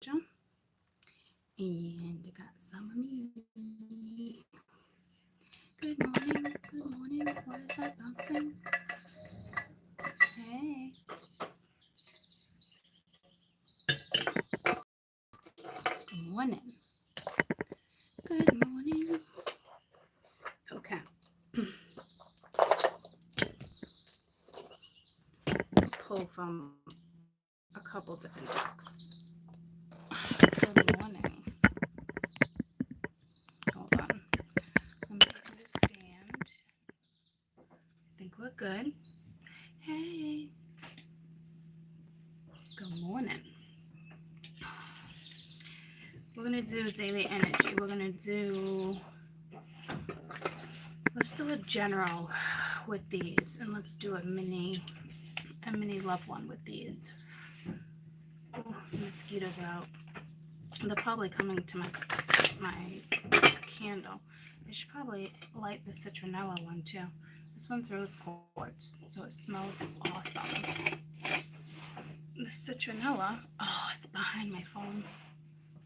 and I got some of me. Good morning, what is that bouncing? Hey, morning, good morning. Okay, pull from a couple different decks. Good morning. Hold on, let me understand. I think we're good. Hey, good morning. We're gonna do daily energy. Let's do a general with these, and let's do a mini love one with these. Oh, mosquitoes are out. They're probably coming to my candle. I should probably light the citronella one too. This one's rose quartz, so it smells awesome. The citronella, oh, it's behind my phone.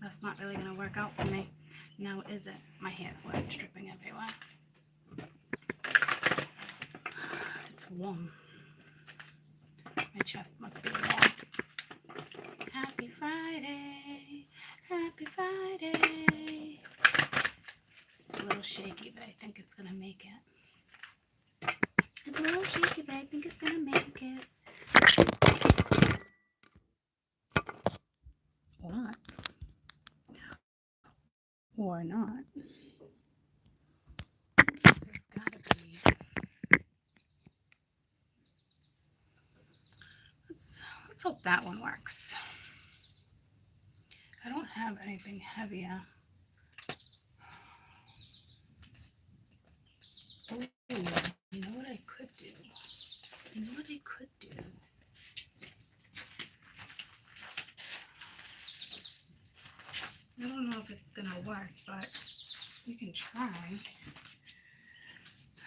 That's not really gonna work out for me. Now is it? My hair's wet, it's dripping everywhere. It's warm. My chest must be warm. Happy Friday! Happy Friday! It's a little shaky, but I think it's gonna make it. It's a little shaky, but I think it's gonna make it. What? Or not. There's gotta be. Let's hope that one works. I don't have anything heavier. Oh, you know what I could do? I don't know if it's gonna work, but we can try.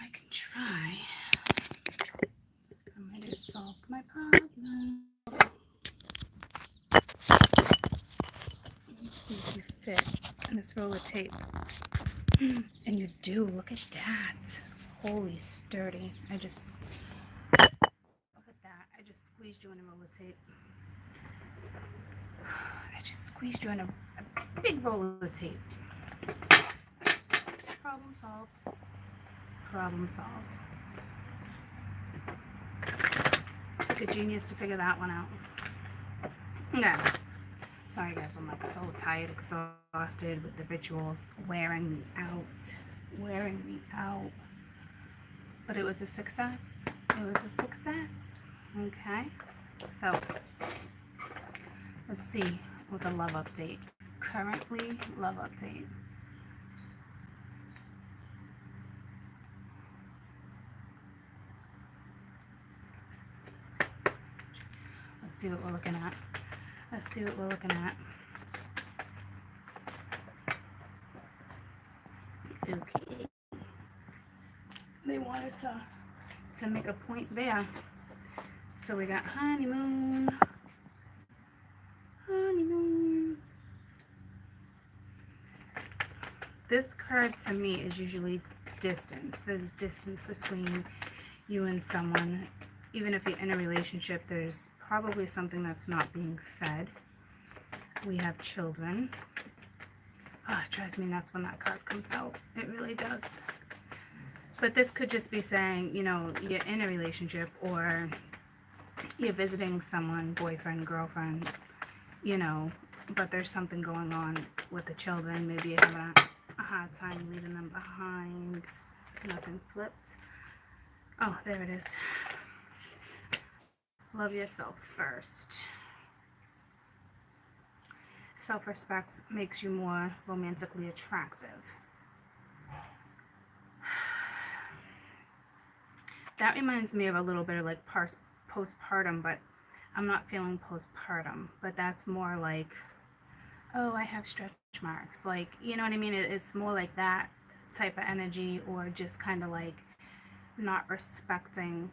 I can try. I might have solved my problem. Let's see if you fit in this roll of tape. And you do. Look at that. Holy sturdy. Look at that. I just squeezed you in a roll of tape. I just squeezed you in a big roll of tape. Problem solved. Problem solved. It took a genius to figure that one out. Okay. Sorry guys, I'm like so tired, exhausted with the rituals wearing me out. But it was a success. Okay. So let's see with a love update. Currently, love update. Let's see what we're looking at. Okay. They wanted to make a point there. So we got honeymoon. This card to me is usually distance. There's distance between you and someone. Even if you're in a relationship, there's probably something that's not being said. We have children. Oh, it drives me nuts when that card comes out. It really does. But this could just be saying, you know, you're in a relationship or you're visiting someone, boyfriend, girlfriend, you know, but there's something going on with the children. Maybe you're having a hard time leaving them behind. Nothing flipped. Oh, there it is. Love yourself first. Self-respect makes you more romantically attractive. That reminds me of a little bit of like postpartum, but I'm not feeling postpartum. But that's more like, oh, I have stretch marks. Like, you know what I mean? It's more like that type of energy, or just kind of like not respecting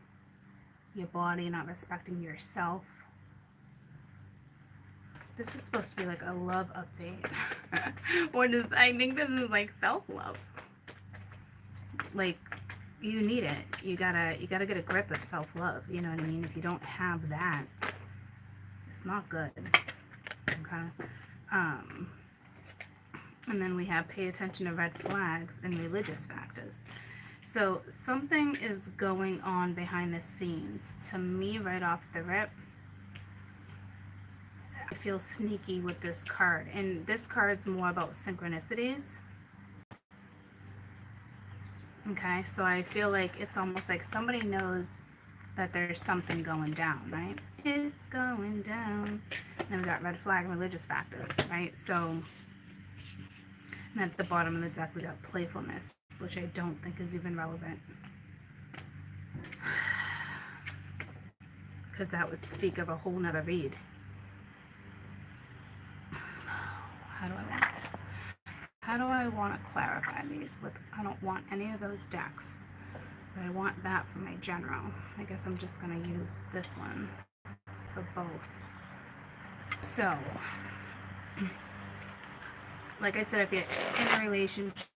your body, not respecting yourself. This is supposed to be like a love update. I think this is like self-love. Like, you need it. You gotta get a grip of self-love. You know what I mean? If you don't have that, it's not good. Okay. And then we have pay attention to red flags and religious factors. So something is going on behind the scenes. To me, right off the rip, I feel sneaky with this card. And this card's more about synchronicities. Okay, so I feel like it's almost like somebody knows that there's something going down, right? It's going down. Then we got red flag, religious factors, right? So at the bottom of the deck we got playfulness, which I don't think is even relevant. Because that would speak of a whole nother read. How do I want to clarify these with, I don't want any of those decks, but I want that for my general. I guess I'm just going to use this one for both. So, like I said, if you're in a relationship,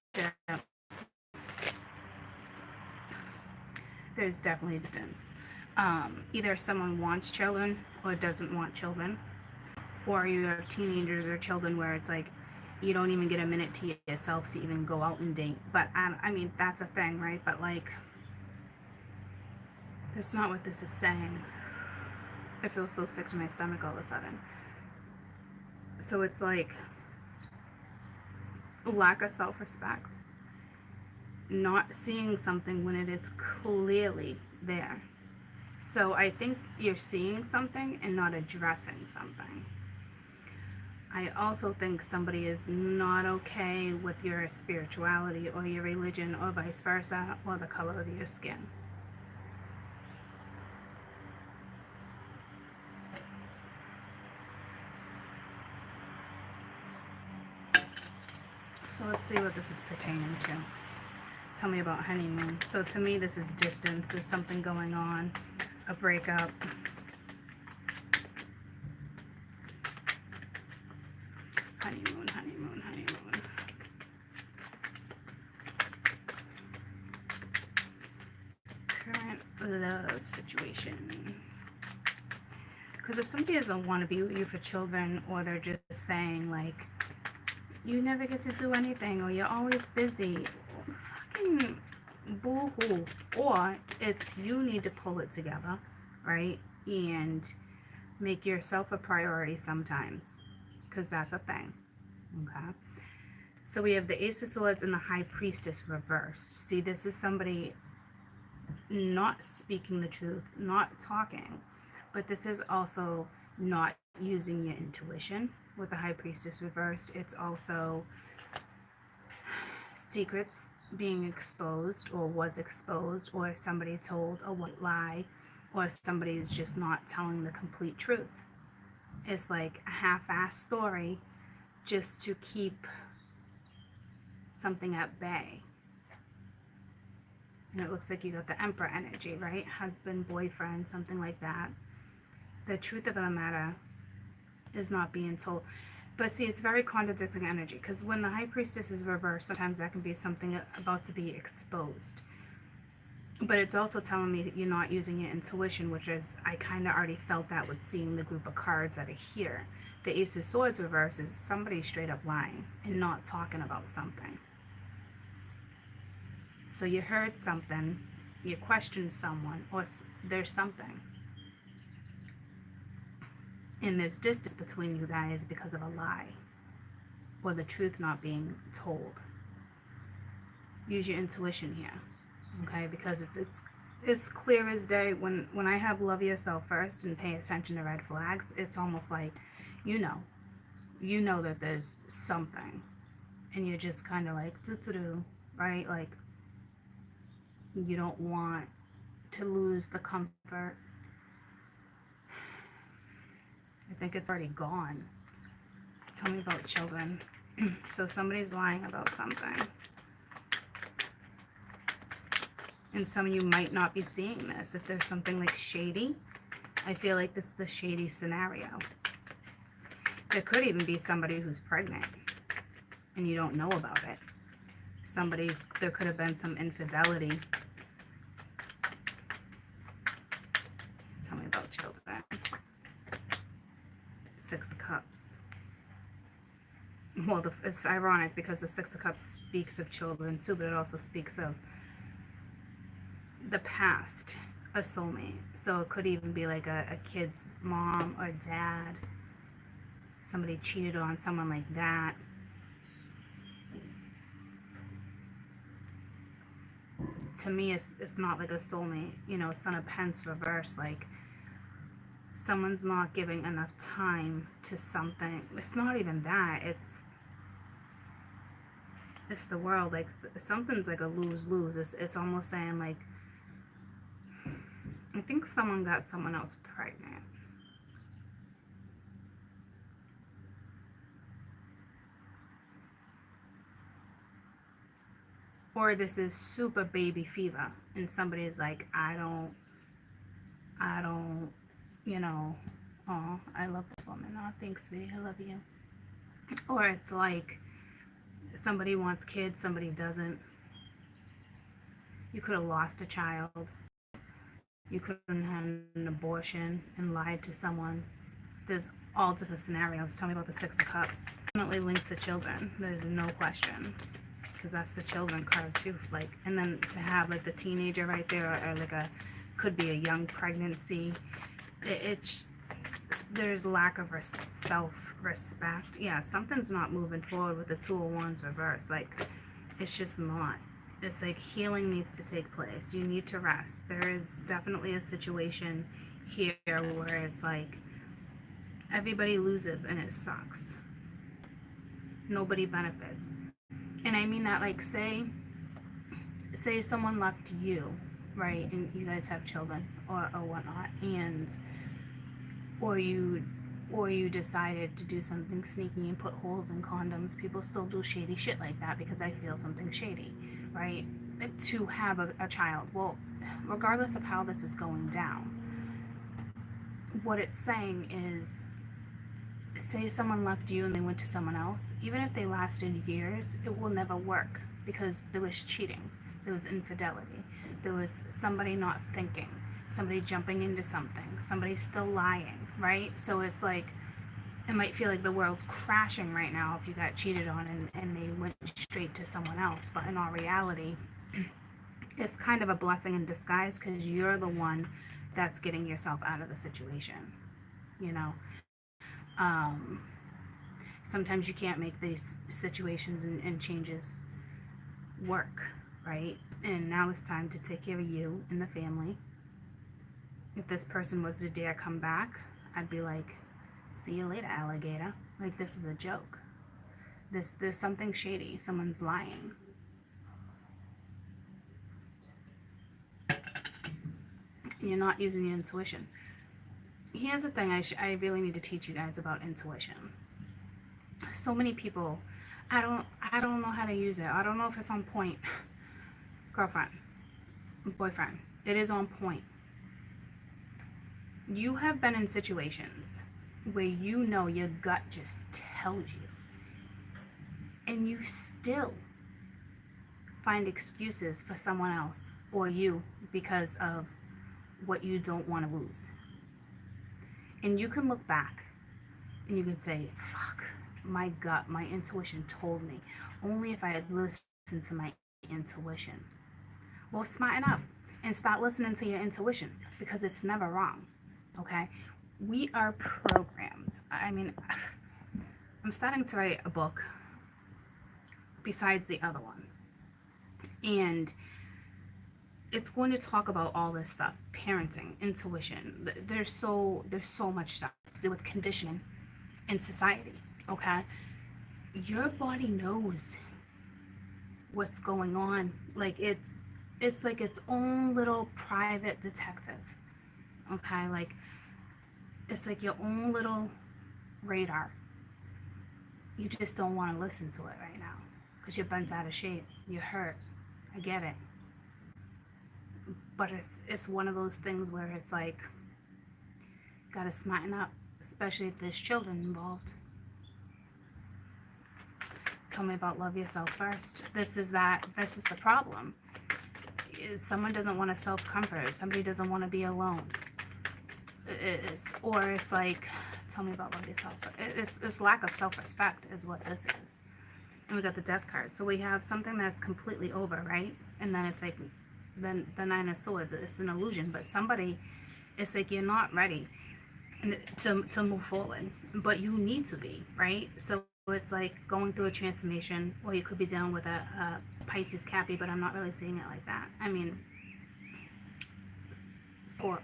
there's definitely distance. Either someone wants children or doesn't want children, or you have teenagers or children where it's like you don't even get a minute to yourself to even go out and date. But I mean, that's a thing, right? But like, that's not what this is saying. I feel so sick to my stomach all of a sudden. So it's like lack of self-respect, not seeing something when it is clearly there. So I think you're seeing something and not addressing something. I also think somebody is not okay with your spirituality or your religion or vice versa, or the color of your skin. So let's see what this is pertaining to. Tell me about honeymoon. So to me, this is distance. There's something going on, a breakup. Honeymoon, honeymoon, honeymoon. Current love situation. Because if somebody doesn't want to be with you for children, or they're just saying like, you never get to do anything, or you're always busy, fucking boo-hoo. Or it's you need to pull it together, right? And make yourself a priority sometimes, because that's a thing. Okay, so we have the Ace of Swords and the High Priestess reversed. See, this is somebody not speaking the truth, not talking, but this is also not using your intuition. With the High Priestess reversed, it's also secrets being exposed, or was exposed, or somebody told a white lie, or somebody's just not telling the complete truth. It's like a half-assed story just to keep something at bay. And it looks like you got the Emperor energy, right? Husband, boyfriend, something like that. The truth of the matter is not being told. But see, it's very contradicting energy, because when the High Priestess is reversed, sometimes that can be something about to be exposed. But it's also telling me that you're not using your intuition, which is, I kind of already felt that with seeing the group of cards that are here. The Ace of Swords reverse is somebody straight up lying and not talking about something. So you heard something, you questioned someone, or there's something. And there's distance between you guys because of a lie, or the truth not being told. Use your intuition here, okay? Because it's clear as day. When I have love yourself first and pay attention to red flags, it's almost like you know that there's something, and you're just kind of like doo-doo-doo, right? Like, you don't want to lose the comfort. I think it's already gone. Tell me about children. So somebody's lying about something. And some of you might not be seeing this. If there's something like shady, I feel like this is the shady scenario. There could even be somebody who's pregnant and you don't know about it. There could have been some infidelity. Tell me about children. Six of Cups. Well, it's ironic because the Six of Cups speaks of children too, but it also speaks of the past, a soulmate. So it could even be like a kid's mom or dad. Somebody cheated on someone like that. To me, it's not like a soulmate. You know, Son of Pence reverse, like someone's not giving enough time to something. It's not even that. It's the world. Like something's like a lose-lose. It's almost saying like, I think someone got someone else pregnant. Or this is super baby fever and somebody's like, I don't, you know, oh, I love this woman. Oh, thanks, sweetie. I love you. Or it's like somebody wants kids, somebody doesn't. You could have lost a child. You could have had an abortion and lied to someone. There's all different scenarios. Tell me about the Six of Cups. Definitely linked to children. There's no question. Because that's the children card too. Like, and then to have like the teenager right there, or like could be a young pregnancy. There's lack of self-respect. Yeah, something's not moving forward with the Two of Wands reverse. Like, it's just not. It's like healing needs to take place. You need to rest. There is definitely a situation here where it's like everybody loses and it sucks. Nobody benefits. And I mean that, like, say someone left you, right, and you guys have children or whatnot, and or you decided to do something sneaky and put holes in condoms. People still do shady shit like that because I feel something shady, right? To have a child. Well, regardless of how this is going down, what it's saying is, say someone left you and they went to someone else, even if they lasted years, it will never work because there was cheating, there was infidelity, there was somebody not thinking, somebody jumping into something, somebody still lying, right? So it's like, it might feel like the world's crashing right now if you got cheated on and they went straight to someone else, but in all reality, it's kind of a blessing in disguise because you're the one that's getting yourself out of the situation, you know? Sometimes you can't make these situations and changes work, right? And now it's time to take care of you and the family. If this person was to dare come back, I'd be like, see you later, alligator. Like, this is a joke. There's something shady. Someone's lying. You're not using your intuition. Here's the thing I really need to teach you guys about intuition. So many people, I don't know how to use it. I don't know if it's on point. Girlfriend, boyfriend, it is on point. You have been in situations where you know your gut just tells you, and you still find excuses for someone else or you because of what you don't want to lose. And you can look back and you can say, fuck, my gut, my intuition told me. Only if I had listened to my intuition. Well, smarten up and start listening to your intuition because it's never wrong, okay? We are programmed. I mean, I'm starting to write a book besides the other one. And it's going to talk about all this stuff, parenting, intuition. There's so much stuff to do with conditioning in society, okay? Your body knows what's going on. Like, it's like its own little private detective, okay? Like, it's like your own little radar. You just don't want to listen to it right now because you're bent out of shape. You're hurt. I get it. But it's one of those things where it's like, gotta smarten up, especially if there's children involved. Tell me about love yourself first. This is the problem. Is someone doesn't want to self-comfort. Somebody doesn't want to be alone. Or it's like, tell me about love yourself. It's lack of self-respect is what this is. And we got the death card. So we have something that's completely over, right? And then it's like, then the Nine of Swords. It's an illusion. But somebody, it's like you're not ready to move forward. But you need to be, right? So it's like going through a transformation, or you could be dealing with a Pisces Cappy, but I'm not really seeing it like that. I mean, or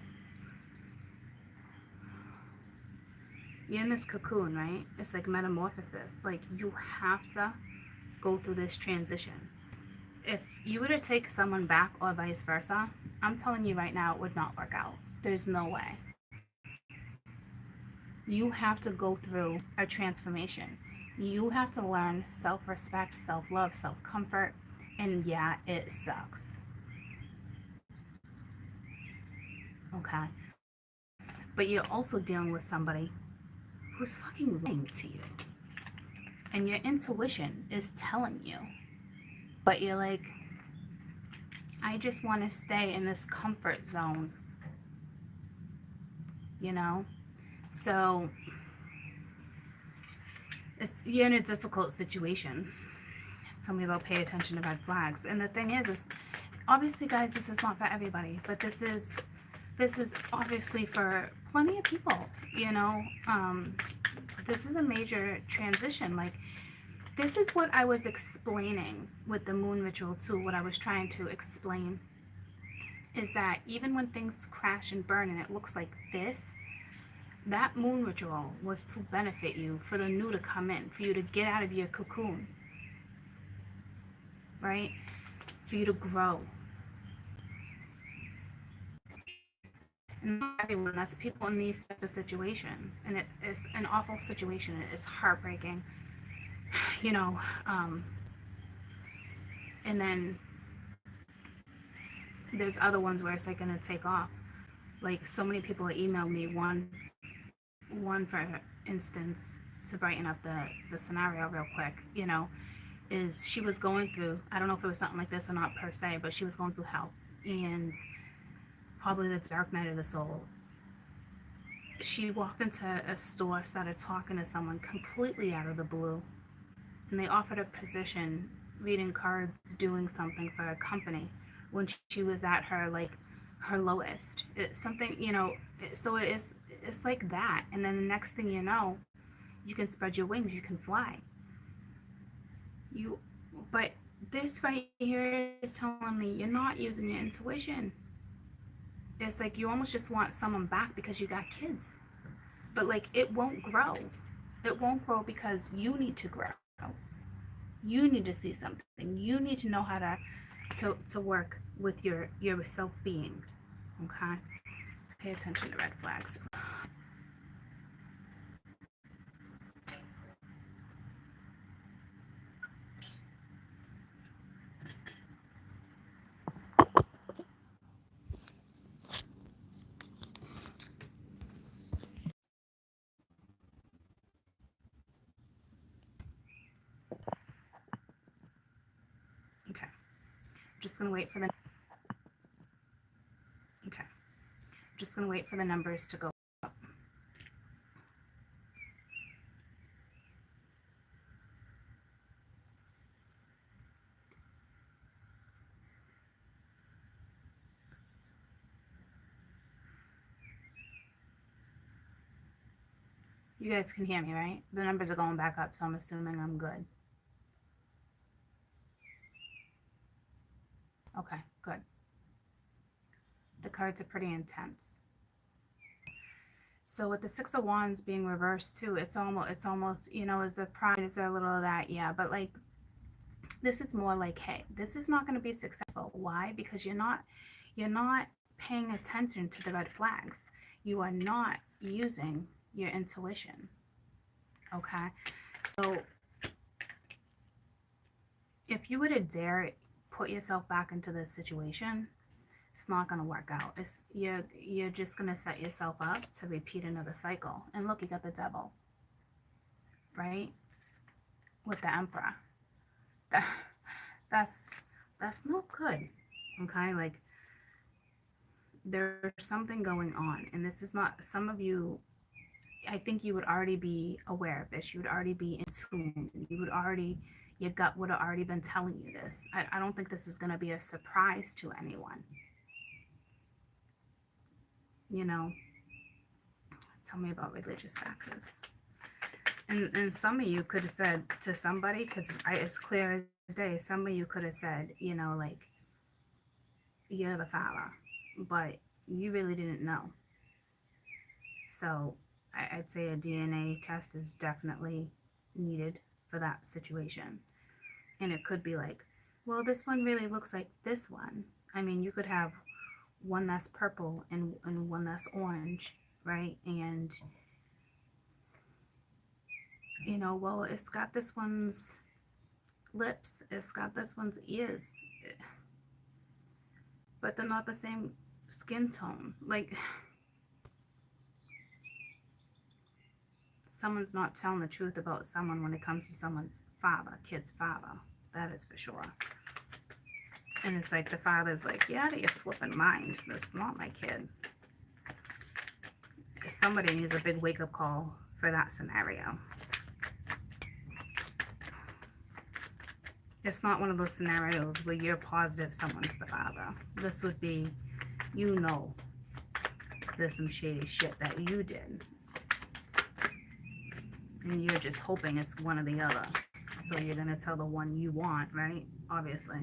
you're in this cocoon, right? It's like metamorphosis. Like you have to go through this transition. If you were to take someone back or vice versa, I'm telling you right now, it would not work out. There's no way. You have to go through a transformation. You have to learn self-respect, self-love, self-comfort, and yeah, it sucks. Okay? But you're also dealing with somebody who's fucking lying to you. And your intuition is telling you. But you're like, I just want to stay in this comfort zone. You know? So, you're in a difficult situation. Tell me about pay attention to red flags. And the thing is obviously, guys, this is not for everybody. But this is obviously for plenty of people, you know. This is a major transition. Like, this is what I was explaining with the moon ritual too. What I was trying to explain is that even when things crash and burn and it looks like this, that moon ritual was to benefit you, for the new to come in, for you to get out of your cocoon, right? For you to grow. And not everyone, that's people in these type of situations. And it is an awful situation. It is heartbreaking, you know. And then there's other ones where it's like going to take off. Like, so many people emailed me, one for instance, to brighten up the scenario real quick, you know, is she was going through, I don't know if it was something like this or not per se, but she was going through hell, and probably the dark night of the soul. She walked into a store, started talking to someone completely out of the blue, and they offered a position reading cards, doing something for a company when she was at her, like, her lowest. It's something, you know. So it's like that, and then the next thing you know, you can spread your wings, you can fly. But this right here is telling me you're not using your intuition. It's like you almost just want someone back because you got kids, but like it won't grow. It won't grow because you need to grow. You need to see something. You need to know how to work with your self-being. Okay? Pay attention to red flags. Okay. Just gonna wait for the Just gonna wait for the numbers to go up. You guys can hear me, right? The numbers are going back up, so I'm assuming I'm good. Okay, good. The cards are pretty intense. So with the Six of Wands being reversed too, it's almost, you know, is the pride, is there a little of that? Yeah, but like, this is more like, hey, this is not going to be successful. Why? Because you're not paying attention to the red flags. You are not using your intuition. Okay? So if you were to dare put yourself back into this situation, it's not going to work out. You're just going to set yourself up to repeat another cycle. And look, you got the Devil, right? With the Emperor. that's that's not good. Okay, like there's something going on, and this is not, some of you, I think you would already be aware of this. You would already be in tune. You would already, your gut would have already been telling you this. I don't think this is going to be a surprise to anyone. You know, tell me about religious factors. And some of you could have said to somebody, because it's clear as day, some of you could have said, you know, like, you're the father, but you really didn't know. So I'd say a DNA test is definitely needed for that situation. And it could be like, well, this one really looks like this one. I mean, you could have one that's purple and one that's orange, right? And, you know, well, it's got this one's lips, it's got this one's ears, but they're not the same skin tone. Like, someone's not telling the truth about someone when it comes to someone's father, kid's father. That is for sure. And it's like the father's like, you're out of your flipping mind. That's not my kid. Somebody needs a big wake-up call for that scenario. It's not one of those scenarios where you're positive someone's the father. This would be, you know, there's some shady shit that you did. And you're just hoping it's one or the other. So you're going to tell the one you want, right? Obviously.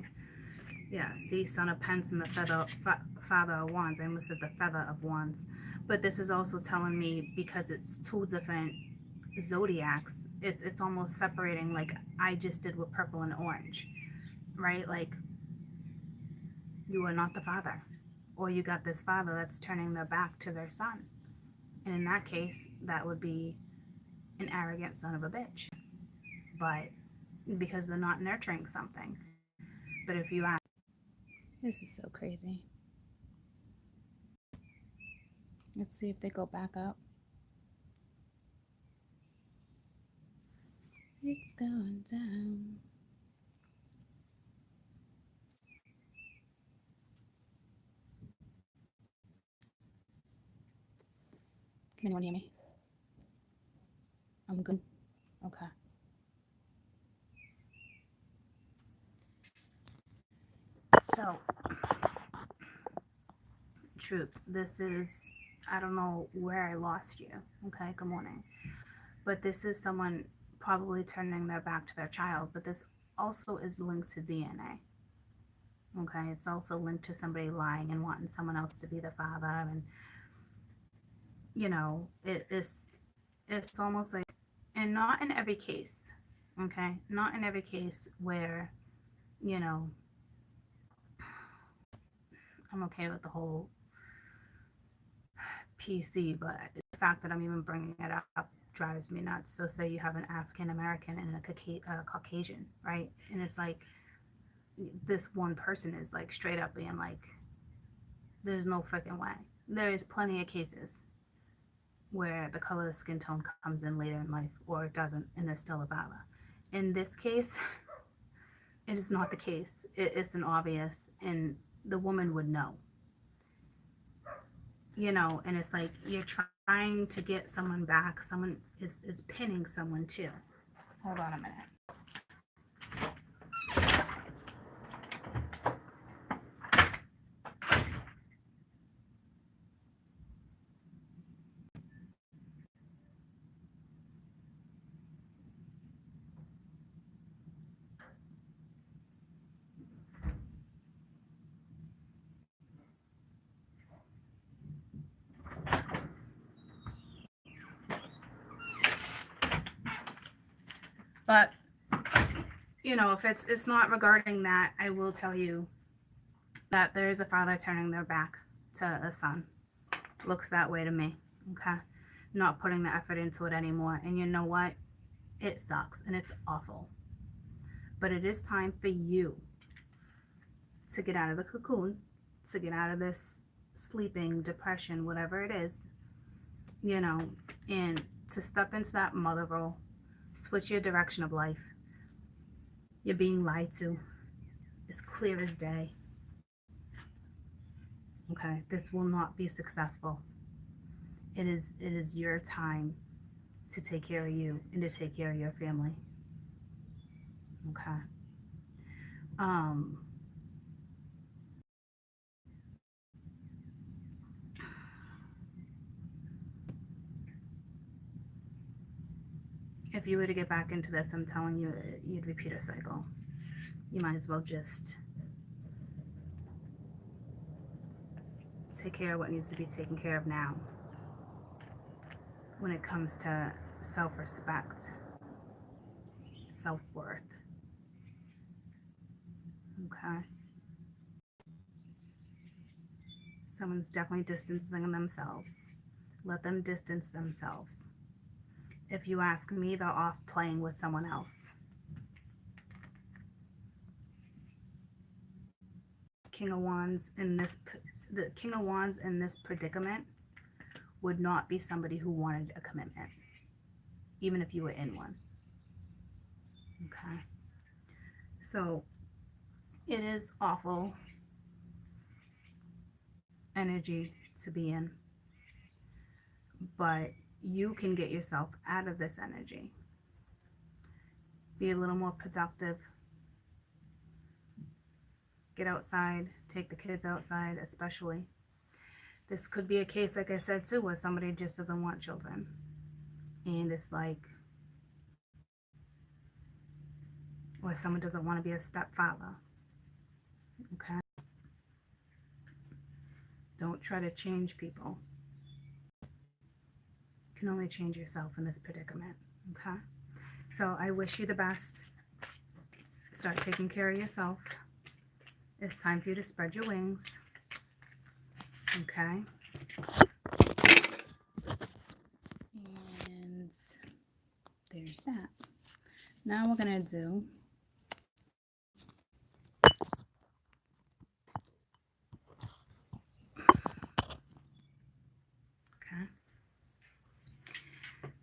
Yeah, see, Son of Pence and the Father of Wands. I almost said the Feather of Wands. But this is also telling me, because it's two different zodiacs, it's almost separating, like I just did with purple and orange, right? Like, you are not the father. Or you got this father that's turning their back to their son. And in that case, that would be an arrogant son of a bitch. But because they're not nurturing something. But if you ask, this is so crazy. Let's see if they go back up. It's going down. Can anyone hear me? I'm good. Okay. So, troops, this is, I don't know where I lost you. Okay, good morning. But this is someone probably turning their back to their child, but this also is linked to DNA. Okay, it's also linked to somebody lying and wanting someone else to be the father, and you know, it's almost like, and not in every case, okay, not in every case where, you know, I'm okay with the whole PC, but the fact that I'm even bringing it up drives me nuts. So say you have an African American and a Caucasian, right? And it's like, this one person is like straight up being like, there's no freaking way. There is plenty of cases where the color of the skin tone comes in later in life, or it doesn't, and they're still a father. In this case, it is not the case. It's an obvious, and the woman would know. You know, and it's like, you're trying to get someone back. Someone is pinning someone too. Hold on a minute. But, you know, if it's not regarding that, I will tell you that there is a father turning their back to a son. Looks that way to me, okay? Not putting the effort into it anymore. And you know what? It sucks and it's awful. But it is time for you to get out of the cocoon, to get out of this sleeping, depression, whatever it is, you know, and to step into that mother role, switch your direction of life, You're being lied to. It's clear as day. Okay, this will not be successful. It is your time to take care of you and to take care of your family. Okay. If you were to get back into this, I'm telling you, you'd repeat a cycle. You might as well just take care of what needs to be taken care of now when it comes to self-respect, self-worth. Okay? Someone's definitely distancing themselves. Let them distance themselves. If you ask me, they're off playing with someone else. King of Wands in this, the King of Wands in this predicament would not be somebody who wanted a commitment, even if you were in one. Okay? So it is awful energy to be in, but you can get yourself out of this energy. Be a little more productive. Get outside, take the kids outside, especially. This could be a case, like I said too, where somebody just doesn't want children. And it's like, or someone doesn't want to be a stepfather. Okay? Don't try to change people. You can only change yourself in this predicament. Okay? So I wish you the best. Start taking care of yourself. It's time for you to spread your wings. Okay? And there's that. Now we're going to do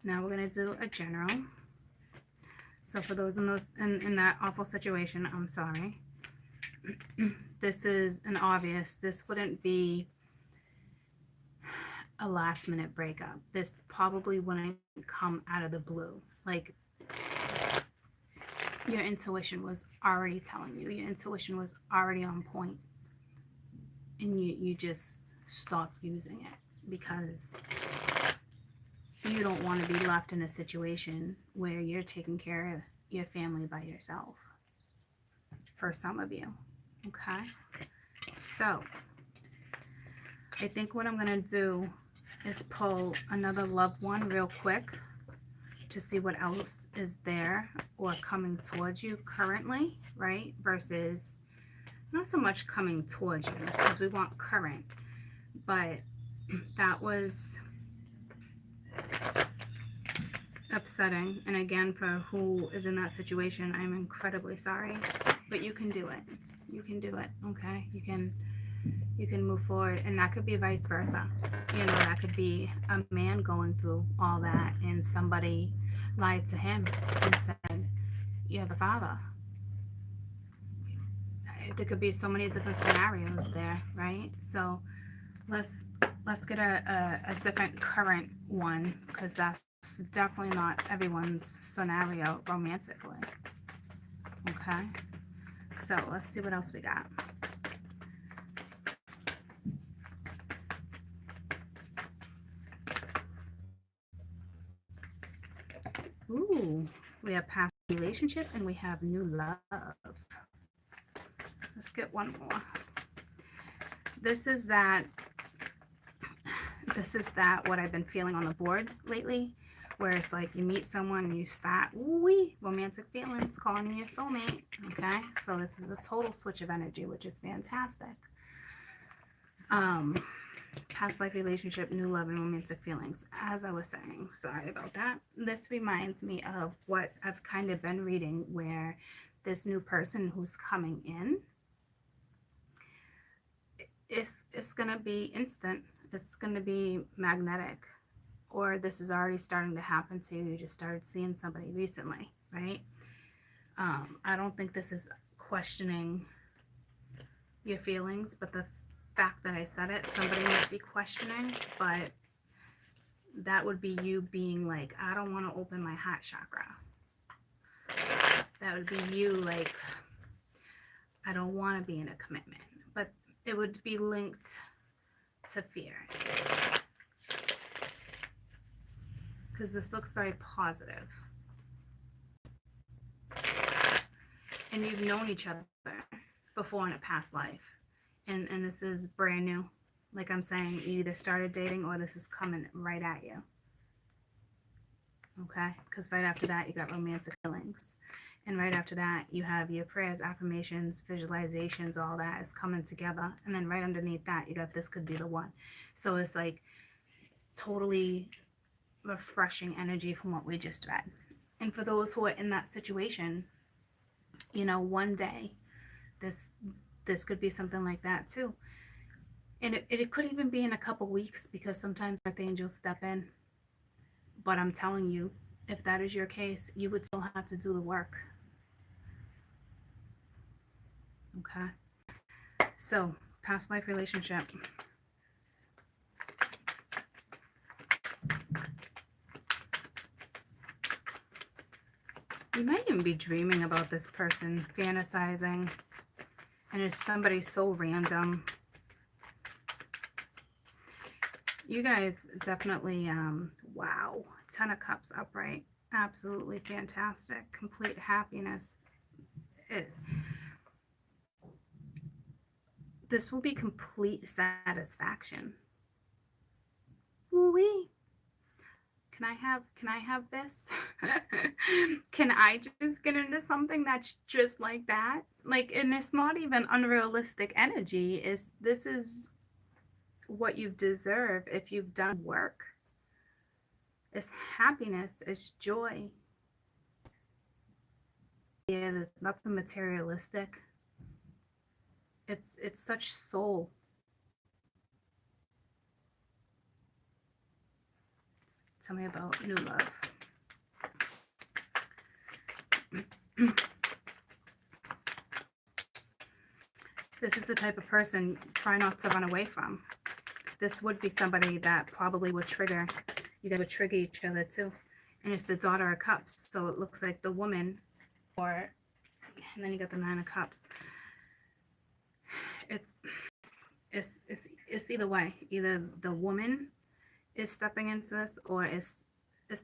Now we're going to do a general. So for those in that awful situation, I'm sorry. This is an obvious. This wouldn't be a last minute breakup. This probably wouldn't come out of the blue. Like, your intuition was already telling you. Your intuition was already on point. And you just stopped using it because you don't want to be left in a situation where you're taking care of your family by yourself. For some of you. Okay? So, I think what I'm going to do is pull another loved one real quick to see what else is there or coming towards you currently, right? Versus not so much coming towards you because we want current, but that was upsetting. And again, for who is in that situation, I'm incredibly sorry, but you can do it. You can do it. Okay? You can move forward, and that could be vice versa. You know, that could be a man going through all that and somebody lied to him and said, you're the father. There could be so many different scenarios there, right? So let's get a different current one, because that's definitely not everyone's scenario romantically. Okay? So let's see what else we got. Ooh, we have past relationship and we have new love. Let's get one more. This is that what I've been feeling on the board lately, where it's like you meet someone and you start, ooh-wee, romantic feelings, calling you your soulmate. Okay, so this is a total switch of energy, which is fantastic. Past life relationship, new love, and romantic feelings. As I was saying, sorry about that. This reminds me of what I've kind of been reading, where this new person who's coming in, it's going to be instant. It's going to be magnetic. Or this is already starting to happen to you. You just started seeing somebody recently, right? I don't think this is questioning your feelings, but the fact that I said it, somebody might be questioning, but that would be you being like, I don't want to open my heart chakra. That would be you like, I don't want to be in a commitment. But it would be linked to fear. Because this looks very positive. And you've known each other before in a past life. And this is brand new. Like I'm saying, you either started dating or this is coming right at you. Okay? Because right after that, you got romantic feelings. And right after that, you have your prayers, affirmations, visualizations, all that is coming together. And then right underneath that, you got this could be the one. So it's like totally refreshing energy from what we just read. And for those who are in that situation, you know, one day, this could be something like that too. And it could even be in a couple weeks, because sometimes earth angels step in. But I'm telling you, if that is your case, you would still have to do the work. Okay? So, past life relationship. You might even be dreaming about this person, fantasizing, and it's somebody so random. You guys definitely, wow, 10 of Cups upright, absolutely fantastic, complete happiness. This will be complete satisfaction. Ooh-wee. Can I have this? Can I just get into something that's just like that? Like, and it's not even unrealistic energy. This is what you deserve if you've done work. It's happiness, it's joy. Yeah, there's nothing materialistic. It's such soul. Tell me about new love. This is the type of person try not to run away from. This would be somebody that probably would trigger, you guys would trigger each other too. And it's the Daughter of Cups. So it looks like the woman, and then you got the Nine of Cups. It's either way. Either the woman is stepping into this, or it's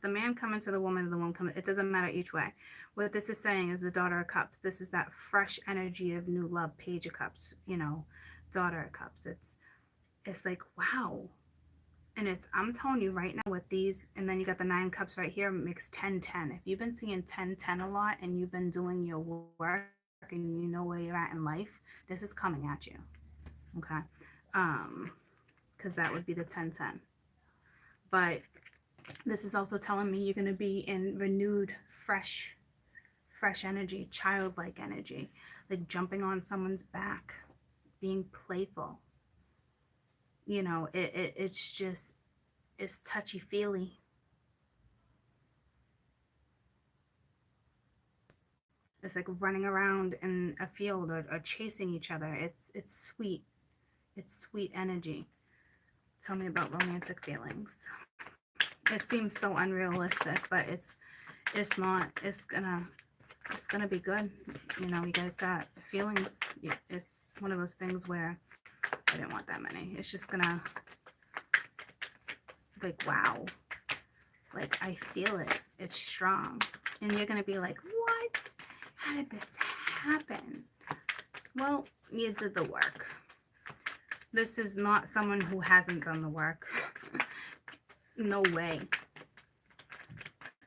the man coming to the woman, the woman coming. It doesn't matter each way. What this is saying is the Daughter of Cups. This is that fresh energy of new love. Page of Cups, you know, Daughter of Cups. It's like, wow. And I'm telling you right now with these, and then you got the 9 Cups right here, makes 10-10. If you've been seeing 10-10 a lot and you've been doing your work and you know where you're at in life, this is coming at you. Okay? Because that would be the 10-10. But this is also telling me you're going to be in renewed, fresh energy, childlike energy, like jumping on someone's back, being playful. You know, it's just, it's touchy-feely. It's like running around in a field or chasing each other. It's sweet. It's sweet energy. Tell me about romantic feelings. It seems so unrealistic, but it's not. It's gonna be good. You know, you guys got feelings. It's one of those things where I didn't want that many. It's just gonna, like, wow. Like, I feel it. It's strong. And you're gonna be like, what? How did this happen? Well, you did the work. This is not someone who hasn't done the work. No way.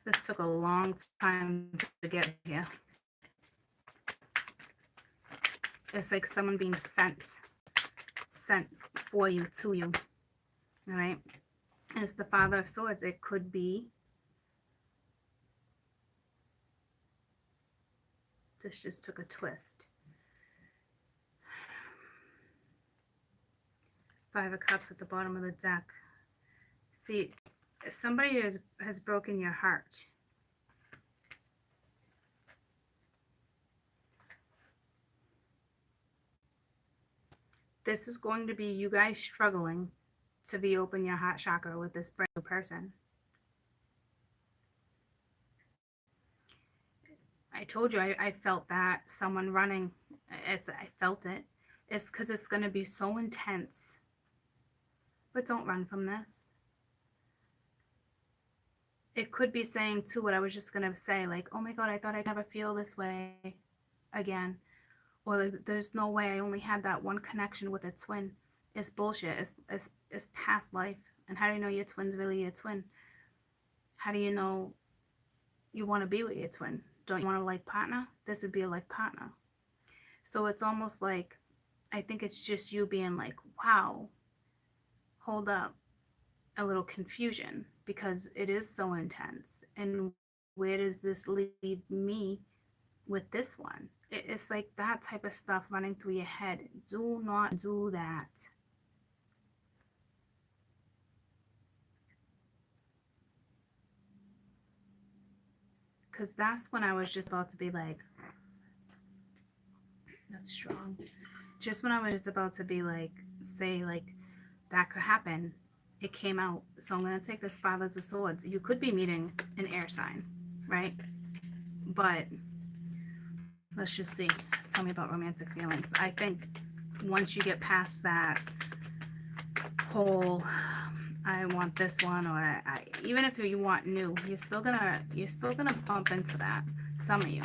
This took a long time to get here. It's like someone being sent for you, to you. All right? And it's the Father of Swords. It could be. This just took a twist. 5 of Cups at the bottom of the deck. See, somebody has broken your heart. This is going to be you guys struggling to be open your heart chakra with this brand new person. I told you I felt that someone running. I felt it. It's because it's going to be so intense. But don't run from this. It could be saying too what I was just going to say, like, oh my God, I thought I'd never feel this way again. Or like, there's no way, I only had that one connection with a twin. It's bullshit. It's past life. And how do you know your twin's really your twin? How do you know you want to be with your twin? Don't you want a life partner? This would be a life partner. So it's almost like, I think it's just you being like, wow, hold up, a little confusion, because it is so intense. And where does this leave me with this one? It's like that type of stuff running through your head. Do not do that. Because that's when I was just about to be like, that's strong. Just when I was about to be like, say, like, that could happen, it came out. So I'm going to take this Father of Swords. You could be meeting an air sign, right? But let's just see. Tell me about romantic feelings. I think once you get past that whole, I want this one, or even if you want new, you're still gonna bump into that. Some of you.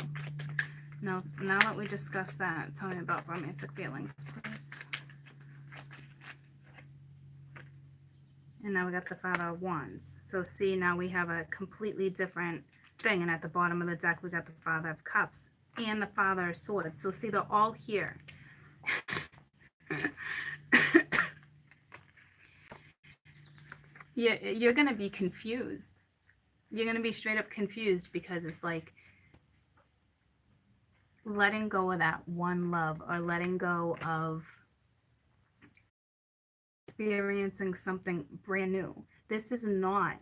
Now that we discussed that, tell me about romantic feelings, please. And now we got the Father of Wands. So see, now we have a completely different thing. And at the bottom of the deck, we got the Father of Cups and the Father of Swords. So see, they're all here. You're going to be confused. You're going to be straight up confused, because it's like letting go of that one love, or letting go of experiencing something brand new. This is not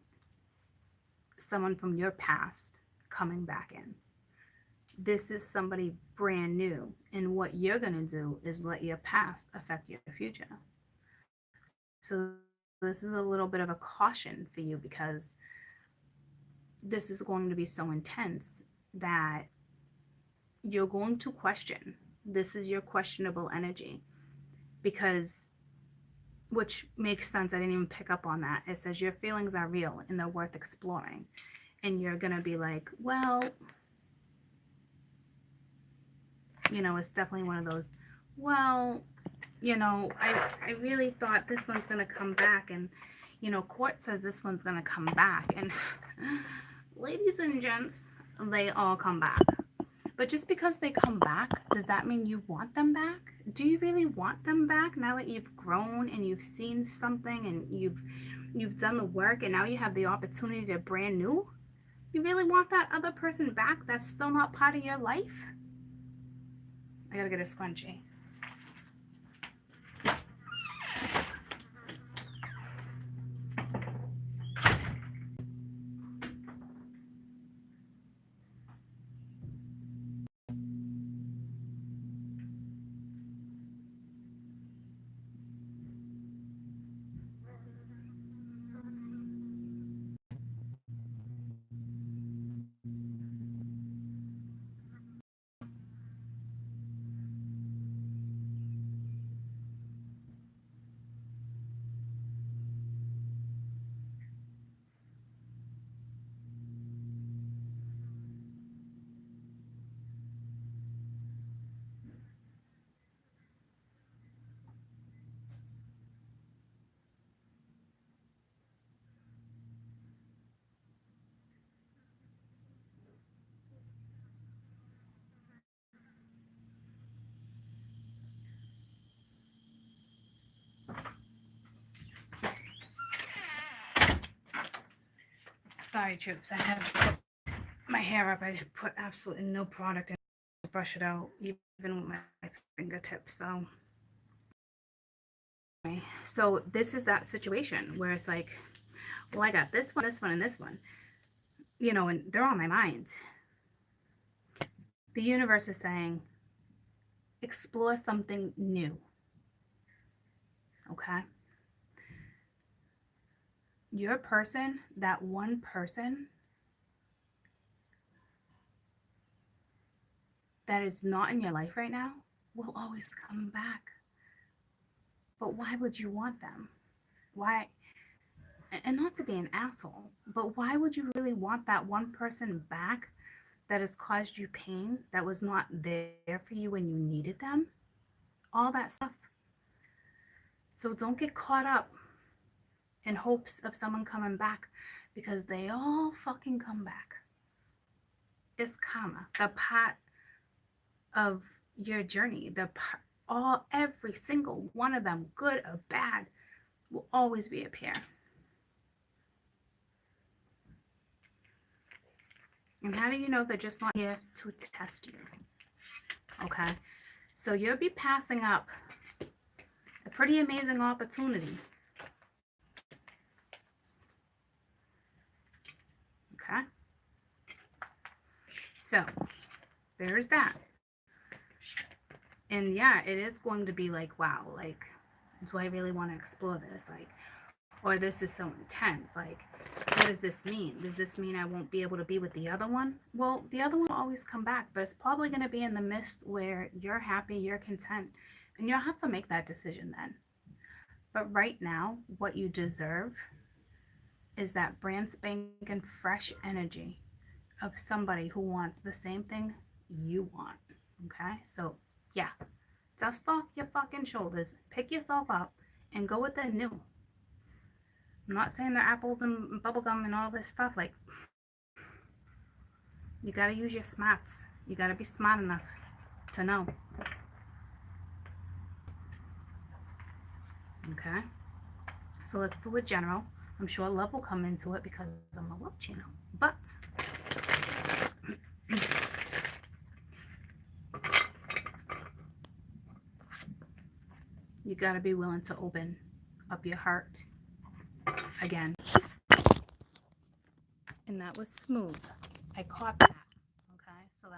someone from your past coming back in. This is somebody brand new. And what you're going to do is let your past affect your future. So this is a little bit of a caution for you, because this is going to be so intense that you're going to question. This is your questionable energy, because, which makes sense. I didn't even pick up on that. It says your feelings are real and they're worth exploring. And you're going to be like, well, you know, it's definitely one of those, well, you know, I really thought this one's going to come back. And, you know, Court says this one's going to come back. And ladies and gents, they all come back. But just because they come back, does that mean you want them back? Do you really want them back now that you've grown and you've seen something and you've done the work, and now you have the opportunity to brand new? You really want that other person back that's still not part of your life? I gotta get a scrunchie. Sorry, troops. I had to put my hair up. I put absolutely no product in to brush it out, even with my fingertips. So this is that situation where it's like, well, I got this one, and this one, you know, and they're on my mind. The universe is saying, explore something new. okay? Your person, that one person that is not in your life right now, will always come back. But why would you want them? Why? And not to be an asshole, but why would you really want that one person back that has caused you pain, that was not there for you when you needed them? All that stuff. So don't get caught up in hopes of someone coming back, because they all fucking come back. It's karma, the part of your journey, every single one of them, good or bad, will always reappear. And how do you know they're just not here to test you? Okay, so you'll be passing up a pretty amazing opportunity. Okay, so there's that. And yeah, it is going to be like, wow, like, do I really want to explore this? Like, or this is so intense. Like, what does this mean? Does this mean I won't be able to be with the other one? Well, the other one will always come back, but it's probably going to be in the midst where you're happy, you're content, and you'll have to make that decision then. But right now, what you deserve is that brand spanking fresh energy of somebody who wants the same thing you want. Okay, so yeah, dust off your fucking shoulders, pick yourself up, and go with the new. I'm not saying they're apples and bubblegum and all this stuff. Like, you gotta use your smarts. You gotta be smart enough to know. Okay, so let's do a general. I'm sure love will come into it because I'm a love channel, but you got to be willing to open up your heart again. And that was smooth. I caught that. Okay, so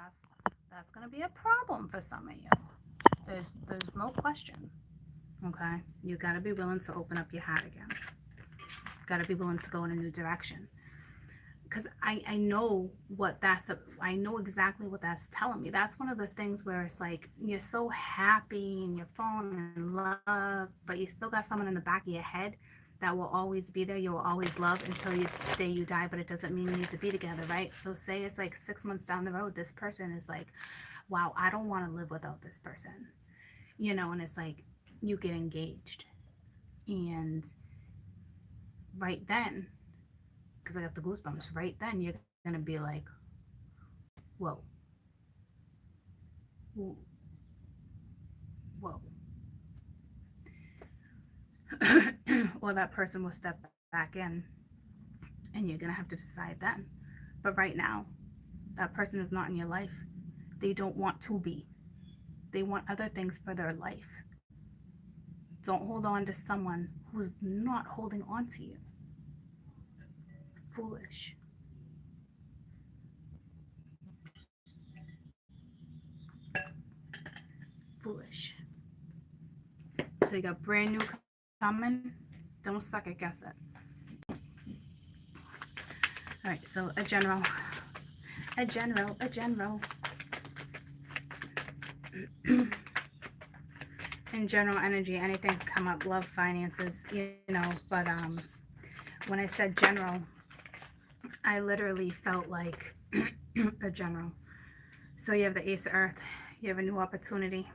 that's going to be a problem for some of you. There's no question. Okay, you got to be willing to open up your heart again. Got to be willing to go in a new direction. Because I know I know exactly what that's telling me. That's one of the things where it's like, you're so happy and you're falling in love, but you still got someone in the back of your head that will always be there. You will always love until the day you die, but it doesn't mean you need to be together, right? So say it's like 6 months down the road, this person is like, wow, I don't want to live without this person. And it's like, you get engaged. And right then, because I got the goosebumps, right then you're going to be like, whoa. Whoa. Or that person will step back in, and you're going to have to decide then. But right now, that person is not in your life. They don't want to be. They want other things for their life. Don't hold on to someone who's not holding on to you. Foolish. Foolish. So you got brand new coming. Don't second guess it. All right, so a general. In general energy, anything can come up, love, finances, but when I said general, I literally felt like a general. So you have the Ace of Earth, you have a new opportunity.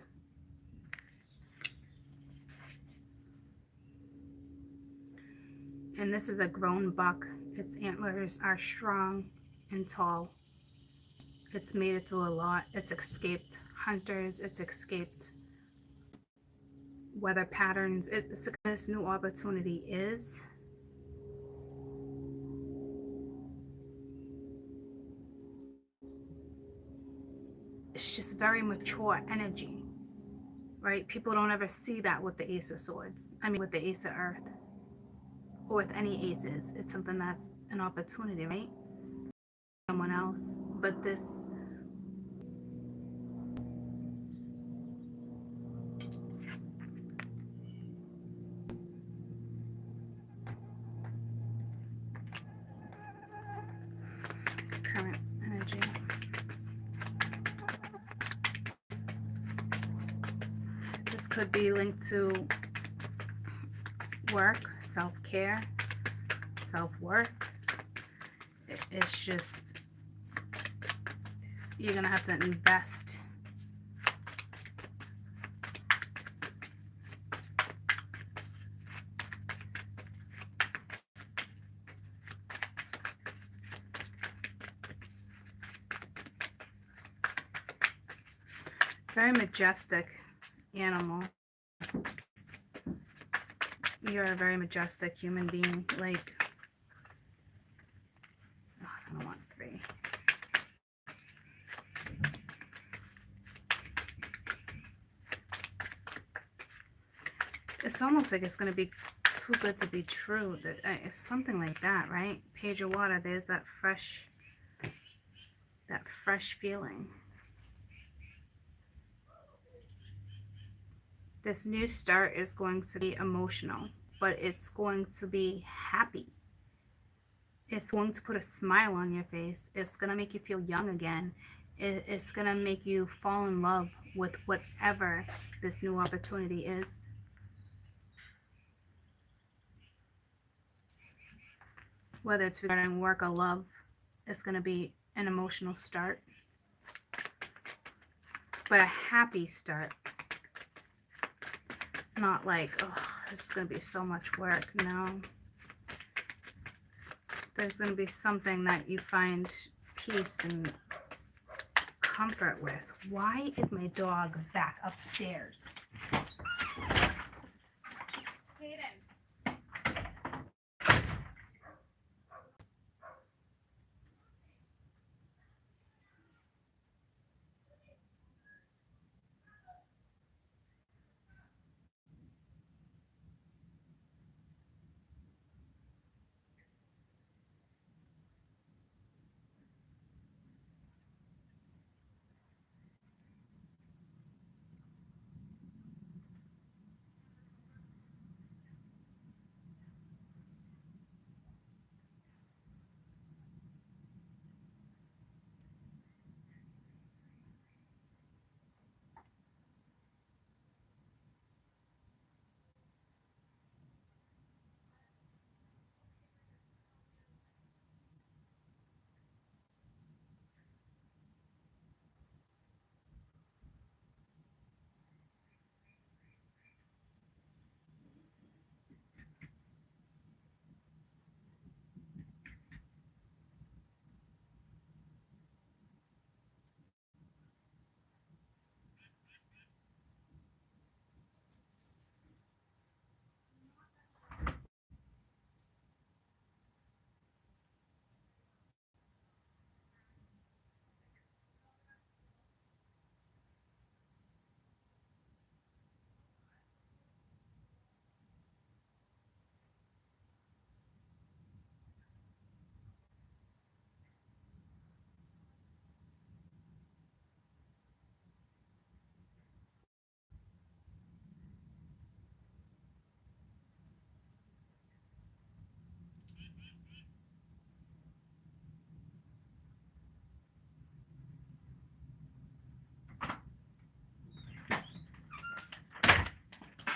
And this is a grown buck. Its antlers are strong and tall. It's made it through a lot. It's escaped hunters. It's escaped weather patterns. This new opportunity is it's just very mature energy, right? People don't ever see that with the Ace of Swords. I mean, with the Ace of Earth, or with any aces. It's something that's an opportunity, right? Someone else, but this This could be linked to work, self-care, self-worth. It's just, you're going to have to invest. Very majestic animal. You're a very majestic human being. Like, oh, I don't want 3. It's almost like it's going to be too good to be true. It's something like that, right? Page of Water, there's that fresh feeling. This new start is going to be emotional, but it's going to be happy. It's going to put a smile on your face. It's going to make you feel young again. It's going to make you fall in love with whatever this new opportunity is. Whether it's regarding work or love, it's going to be an emotional start, but a happy start. Not like, oh, this is going to be so much work. No. There's going to be something that you find peace and comfort with. Why is my dog back upstairs?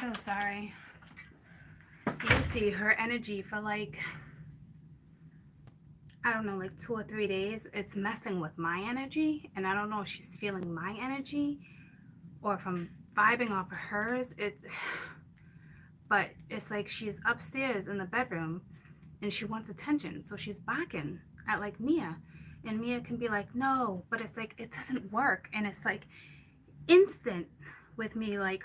So sorry. Lucy, her energy for like, I don't know, like 2 or 3 days, it's messing with my energy, and I don't know if she's feeling my energy or if I'm vibing off of hers. But it's like she's upstairs in the bedroom and she wants attention, so she's barking at like Mia, and Mia can be like, no, but it's like it doesn't work, and it's like instant with me, like,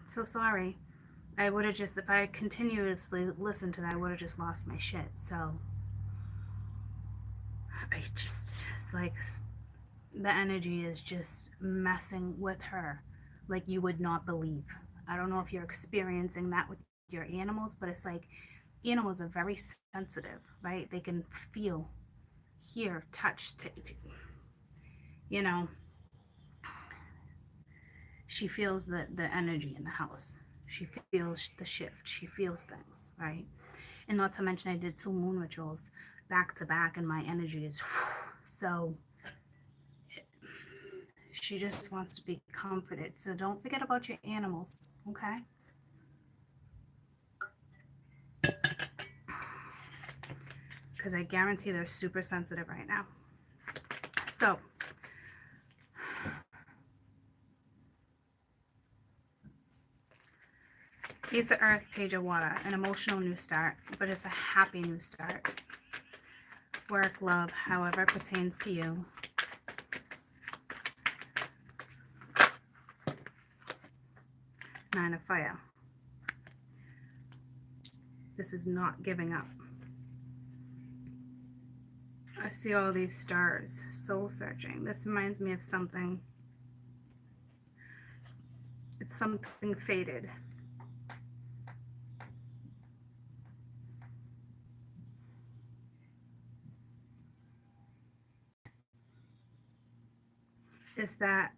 so sorry. I would have just, if I continuously listened to that, I would have just lost my shit. So I just, it's like the energy is just messing with her like you would not believe. I don't know if you're experiencing that with your animals, but it's like animals are very sensitive, right? They can feel, hear, touch, you know. She feels the energy in the house. She feels the shift. She feels things, right? And not to mention, I did 2 moon rituals back to back, and my energy is so. She just wants to be comforted. So don't forget about your animals, okay? Because I guarantee they're super sensitive right now. So, Ace of Earth, Page of Water, an emotional new start, but it's a happy new start. Work, love, however it pertains to you. Nine of Fire. This is not giving up. I see all these stars, soul searching. This reminds me of something. It's something faded. It's that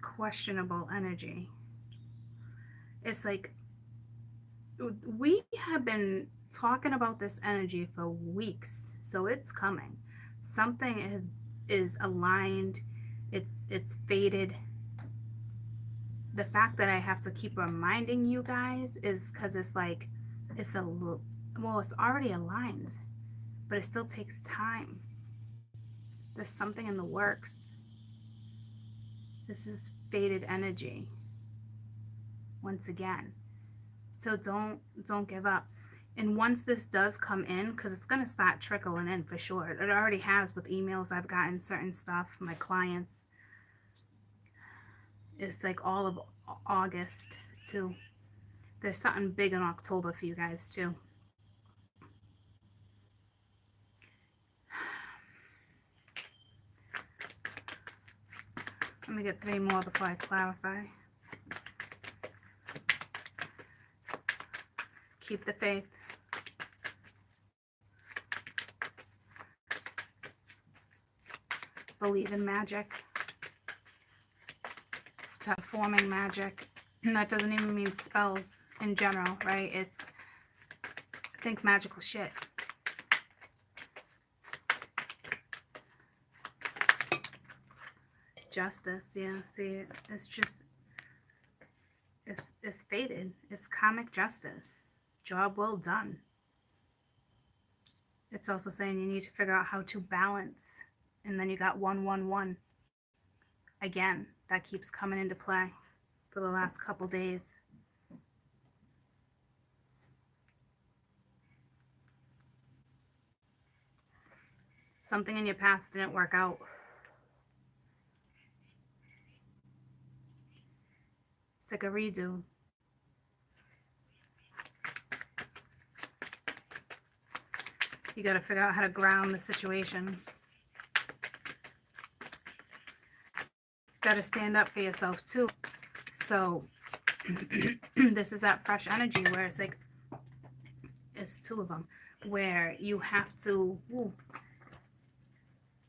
questionable energy. It's like we have been talking about this energy for weeks, so it's coming. Something is aligned. It's faded. The fact that I have to keep reminding you guys is because it's like it's already aligned, but it still takes time. There's something in the works. This is faded energy once again. So don't give up. And once this does come in, because it's going to start trickling in for sure. It already has with emails I've gotten, certain stuff, my clients. It's like all of August too. There's something big in October for you guys too. Let me get 3 more before I clarify. Keep the faith. Believe in magic. Start forming magic. And that doesn't even mean spells in general, right? It's, think magical shit. Justice, yeah, see, it's just, it's faded. It's karmic justice. Job well done. It's also saying you need to figure out how to balance. And then you got 111. Again, that keeps coming into play for the last couple days. Something in your past didn't work out. It's like a redo. You got to figure out how to ground the situation. Got to stand up for yourself too. So this is that fresh energy where it's like, it's 2 of them, where you have to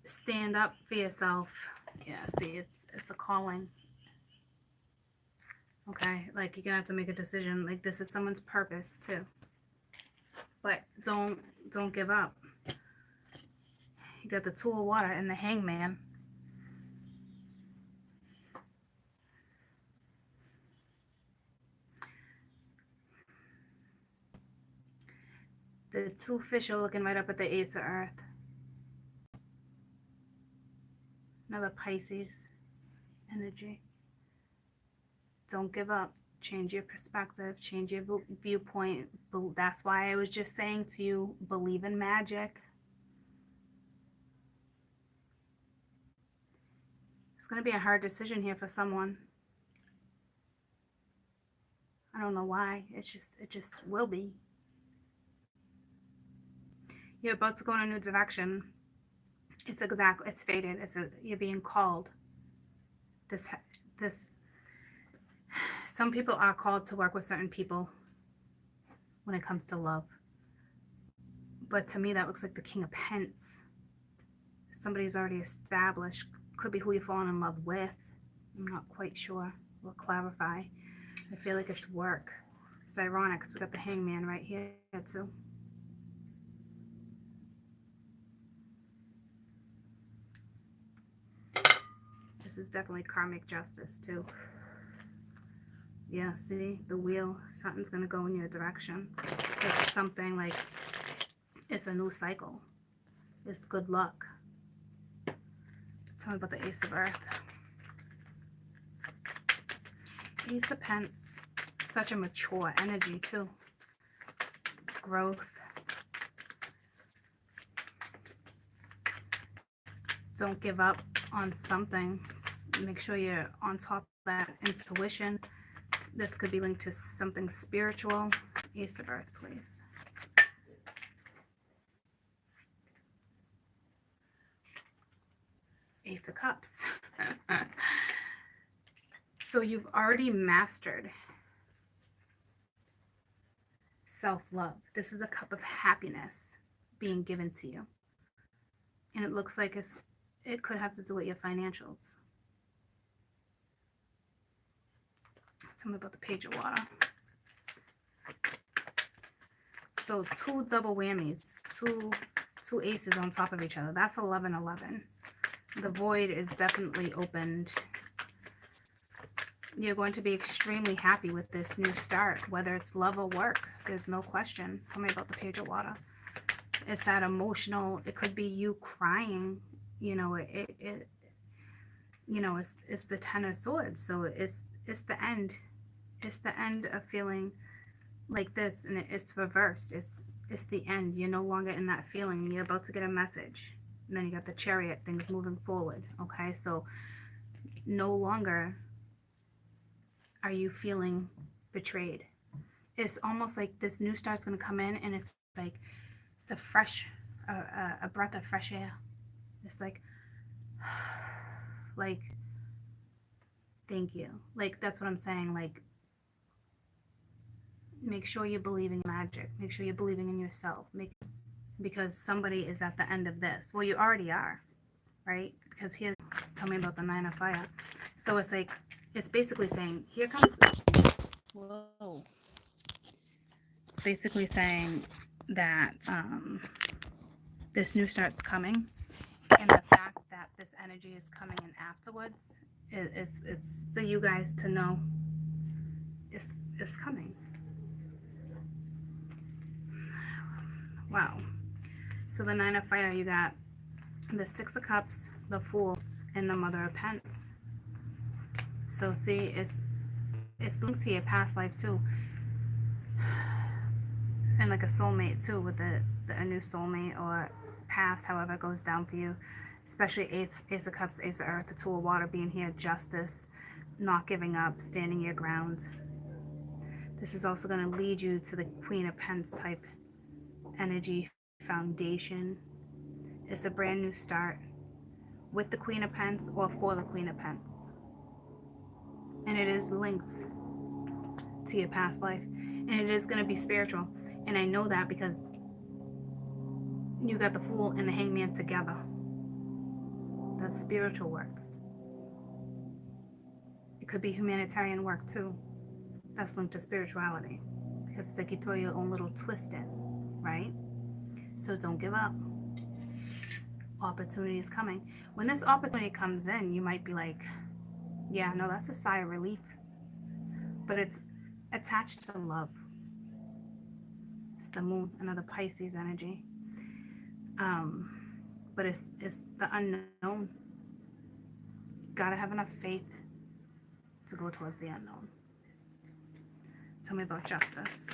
stand up for yourself. Yeah, see, it's a calling. Okay, like you're gonna have to make a decision. Like this is someone's purpose too. But don't give up. You got the 2 of Water and the Hangman. The 2 fish are looking right up at the Ace of Earth. Another Pisces energy. Don't give up. Change your perspective. Change your viewpoint. That's why I was just saying to you, believe in magic. It's going to be a hard decision here for someone. I don't know why. It just will be. You're about to go in a new direction. It's faded. You're being called. Some people are called to work with certain people when it comes to love. But to me, that looks like the King of Pence. Somebody who's already established. Could be who you're falling in love with. I'm not quite sure. We'll clarify. I feel like it's work. It's ironic because we got the Hangman right here too. This is definitely karmic justice too. Yeah, see, the wheel, something's going to go in your direction. It's something like, it's a new cycle. It's good luck. Tell me about the Ace of Earth. Ace of Pence, such a mature energy too. Growth. Don't give up on something. Make sure you're on top of that intuition. This could be linked to something spiritual. Ace of Earth, please. Ace of Cups. So you've already mastered self-love. This is a cup of happiness being given to you. And it looks like it could have to do with your financials. Tell me about the Page of Water. So 2 double whammies, two aces on top of each other. That's 11-11. The void is definitely opened. You're going to be extremely happy with this new start, whether it's love or work. There's no question. Tell me about the Page of Water. It's that emotional. It could be you crying. You know, it's the Ten of Swords. So it's the end. It's the end of feeling like this, and it's reversed. It's the end. You're no longer in that feeling. You're about to get a message. And then you got the Chariot, things moving forward. Okay, so no longer are you feeling betrayed. It's almost like this new start's going to come in, and it's like it's a breath of fresh air. It's like thank you. Like, that's what I'm saying. Like, make sure you're believing in magic. Make sure you're believing in yourself. Because somebody is at the end of this. Well, you already are, right? Because here's, tell me about the Nine of Fire. So it's like, it's basically saying, here comes, whoa. It's basically saying that this new start's coming, and the fact that this energy is coming in afterwards it's for you guys to know it's coming. Wow. So the Nine of Fire, you got the Six of Cups, the Fool, and the Mother of Pence. So see, it's linked to your past life too, and like a soulmate too, with a new soulmate or past, however it goes down for you. Especially Ace of Cups, Ace of Earth, the Two of Water being here, justice, not giving up, standing your ground. This is also going to lead you to the Queen of Pence type energy, foundation. It's a brand new start with the Queen of Pence or for the Queen of Pence. And it is linked to your past life. And it is going to be spiritual. And I know that because you got the Fool and the Hangman together. That's spiritual work. It could be humanitarian work too. That's linked to spirituality. Because it's like you throw your own little twist in, right? So don't give up. Opportunity is coming. When this opportunity comes in, you might be like, yeah, no, that's a sigh of relief. But it's attached to love. It's the Moon, another Pisces energy. But it's the unknown. Gotta have enough faith to go towards the unknown. Tell me about justice.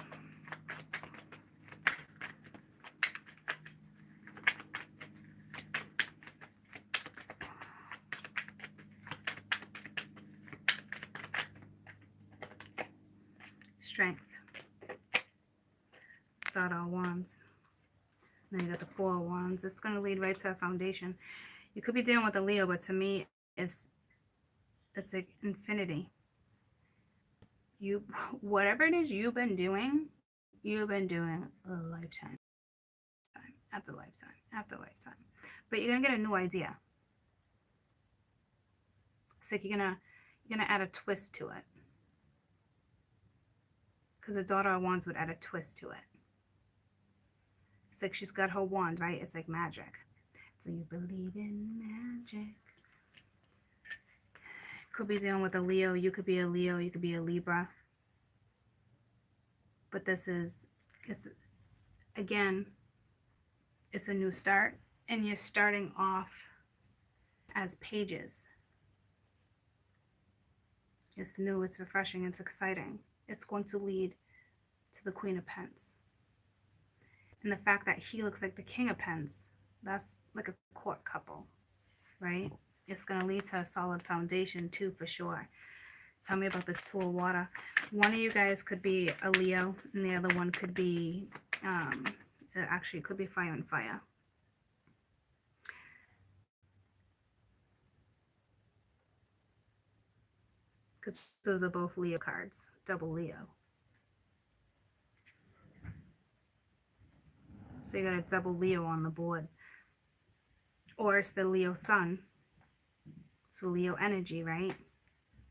Strength. Dot all wands. Then you got the Four of Wands. It's going to lead right to a foundation. You could be dealing with a Leo, but to me, it's like infinity. Whatever it is you've been doing a lifetime. After lifetime. After lifetime. But you're going to get a new idea. It's like you're gonna add a twist to it. Because the Daughter of Wands would add a twist to it. It's like she's got her wand, right? It's like magic. So you believe in magic. could be dealing with a Leo. You could be a Leo. You could be a Libra. But this is, again, it's a new start. And you're starting off as pages. It's new, it's refreshing, it's exciting. It's going to lead to the Queen of Pence. And the fact that he looks like the King of Pence, that's like a court couple, right? It's going to lead to a solid foundation too, for sure. Tell me about this Two of Water. One of you guys could be a Leo, and the other one could be, actually, it could be fire and fire. Because those are both Leo cards, double Leo. So you got a double Leo on the board. Or it's the Leo sun. So Leo energy, right?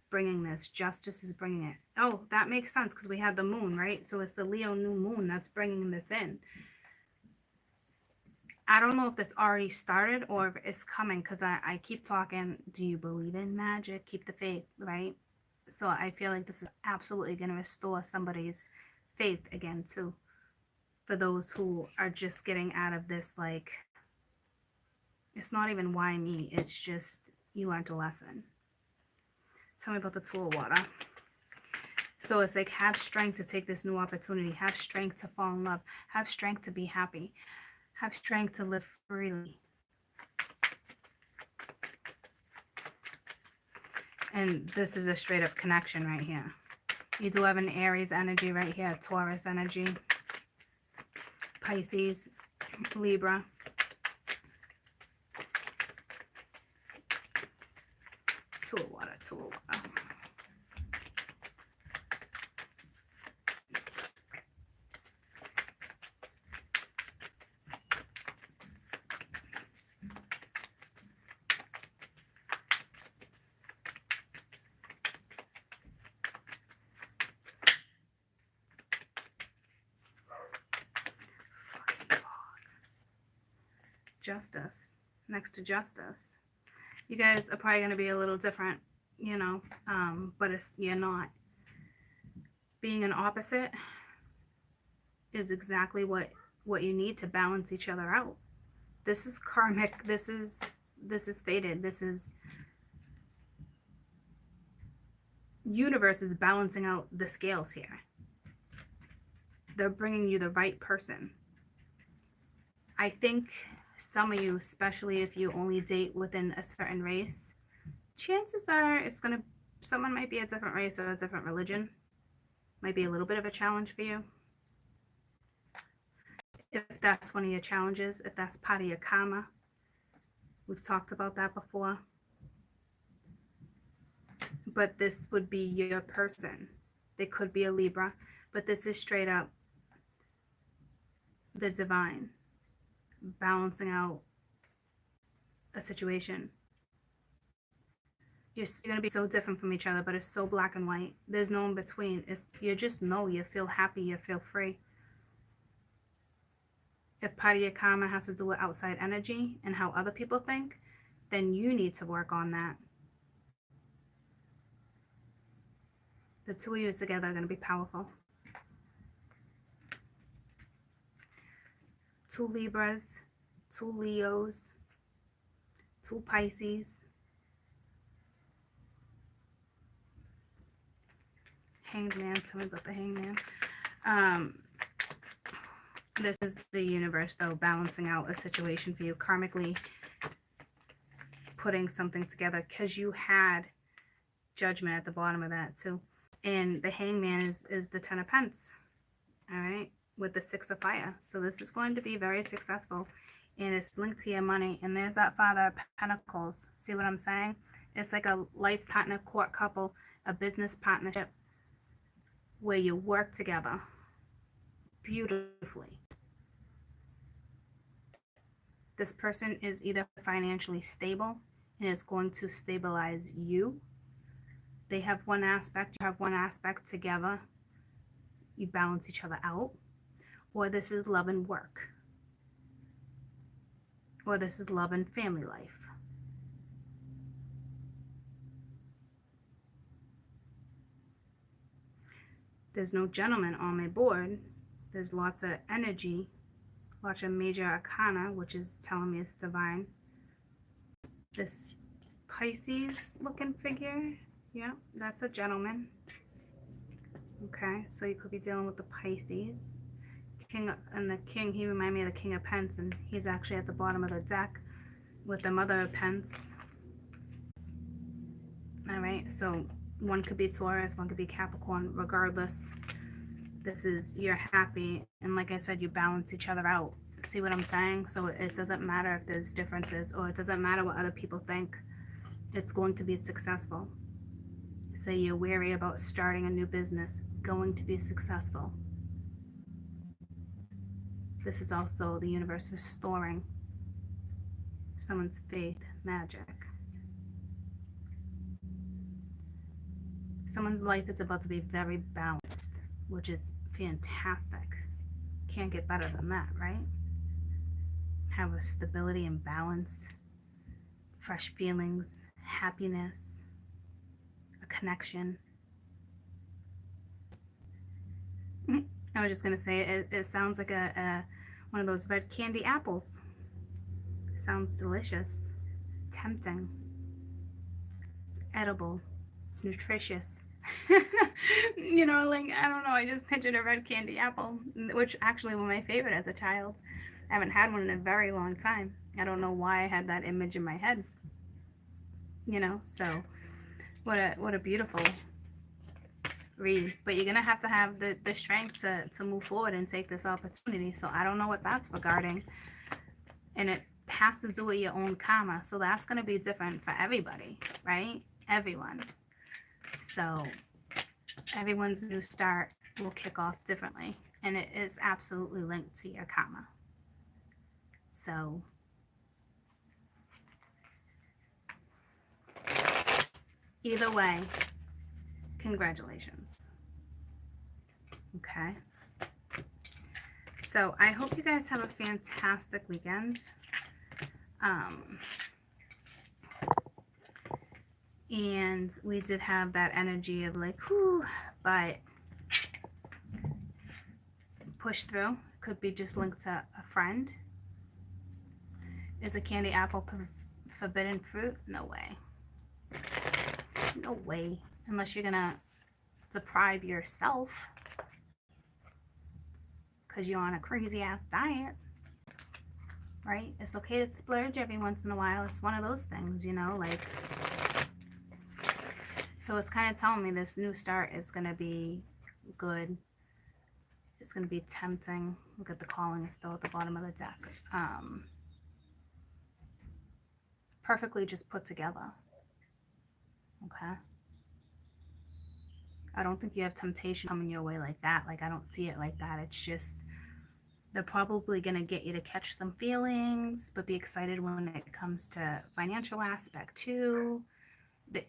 Bringing this. Justice is bringing it. Oh, that makes sense because we had the moon, right? So it's the Leo new moon that's bringing this in. I don't know if this already started or if it's coming, because I keep talking, do you believe in magic? Keep the faith, right? So I feel like this is absolutely going to restore somebody's faith again too. For those who are just getting out of this, like, it's not even why me, it's just you learned a lesson. Tell me about the Two of Water. So it's like, have strength to take this new opportunity. Have strength to fall in love. Have strength to be happy. Have strength to live freely. And this is a straight up connection right here. You do have an Aries energy right here, Taurus energy, Pisces, Libra. Two of Water, Two of Water. Justice. Next to Justice. You guys are probably going to be a little different, you know, but you're not. Being an opposite is exactly what you need to balance each other out. This is karmic. This is fated. This is, universe is balancing out the scales here. They're bringing you the right person. I think some of you, especially if you only date within a certain race, chances are someone might be a different race or a different religion. Might be a little bit of a challenge for you. If that's one of your challenges, if that's part of your karma, we've talked about that before. But this would be your person. They could be a Libra, but this is straight up the divine balancing out a situation. You're going to be so different from each other, but it's so black and white. There's no in between. You just know, you feel happy, you feel free. If part of your karma has to do with outside energy and how other people think, then you need to work on that. The two of you together are going to be powerful. Two Libras, two Leos, two Pisces. Hanged Man, tell me about the Hanged Man. This is the universe, though, balancing out a situation for you, karmically putting something together, because you had Judgment at the bottom of that, too. And the Hanged Man is the Ten of Pence, all right, with the Six of Fire. So this is going to be very successful, and it's linked to your money. And there's that Father of Pentacles. See what I'm saying? It's like a life partner, court couple, a business partnership, where you work together beautifully. This person is either financially stable and is going to stabilize you. They have one aspect, you have one aspect together. You balance each other out. Or this is love and work. Or this is love and family life. There's no gentleman on my board. There's lots of energy, lots of major arcana, which is telling me it's divine. This Pisces looking figure, yeah, that's a gentleman. Okay, so you could be dealing with the Pisces. King, and the king, he reminded me of the King of Pence, and he's actually at the bottom of the deck with the Mother of Pence. All right, so one could be Taurus, one could be Capricorn. Regardless, this is, you're happy, and like I said, you balance each other out. See what I'm saying? So it doesn't matter if there's differences, or it doesn't matter what other people think. It's going to be successful. Say you're wary about starting a new business, going to be successful. This is also the universe restoring someone's faith, magic. Someone's life is about to be very balanced, which is fantastic. Can't get better than that, right? Have a stability and balance, fresh feelings, happiness, a connection. I was just going to say, it sounds like one of those red candy apples. It sounds delicious, tempting. It's edible. It's nutritious. You know, like, I don't know, I just pictured a red candy apple, which actually was my favorite as a child. I haven't had one in a very long time. I don't know why I had that image in my head. You know, so what a beautiful read. But you're gonna have to have the strength to move forward and take this opportunity. So I don't know what that's regarding. And it has to do with your own karma. So that's gonna be different for everybody, right? Everyone. So everyone's new start will kick off differently, and it is absolutely linked to your karma. So either way, congratulations. Okay. So I hope you guys have a fantastic weekend. And we did have that energy of like, whew, but push through. Could be just linked to a friend. Is a candy apple forbidden fruit? No way. No way. Unless you're gonna deprive yourself because you're on a crazy ass diet, right? It's okay to splurge every once in a while. It's one of those things, you know, like. So it's kind of telling me this new start is going to be good. It's going to be tempting. Look at the calling is still at the bottom of the deck. Perfectly just put together. Okay. I don't think you have temptation coming your way like that. Like, I don't see it like that. It's just, they're probably going to get you to catch some feelings, but be excited when it comes to financial aspect too. They're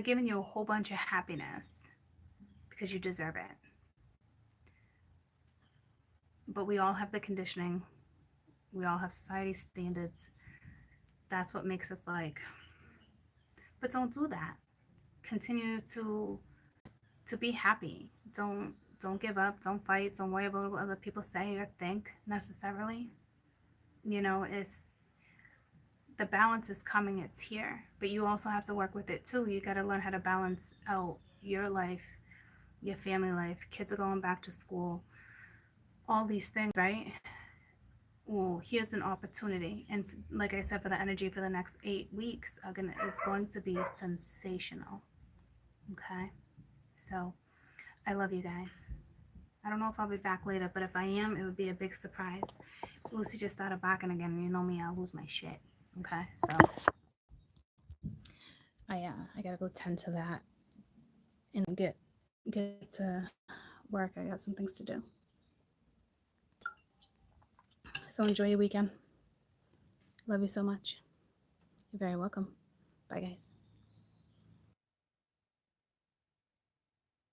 giving you a whole bunch of happiness because you deserve it. But we all have the conditioning. We all have society standards. That's what makes us like. But don't do that. Continue to be happy. Don't give up. Don't fight. Don't worry about what other people say or think necessarily. You know, it's the balance is coming. It's here. But you also have to work with it too. You got to learn how to balance out your life, your family life. Kids are going back to school. All these things, right? Well, here's an opportunity. And like I said, for the energy for the next 8 weeks is going to be sensational. Okay? So, I love you guys. I don't know if I'll be back later, but if I am, it would be a big surprise. Lucy just started barking again. You know me, I'll lose my shit. Okay? So, I gotta go tend to that and get to work. I got some things to do. So enjoy your weekend. Love you so much. You're very welcome. Bye, guys.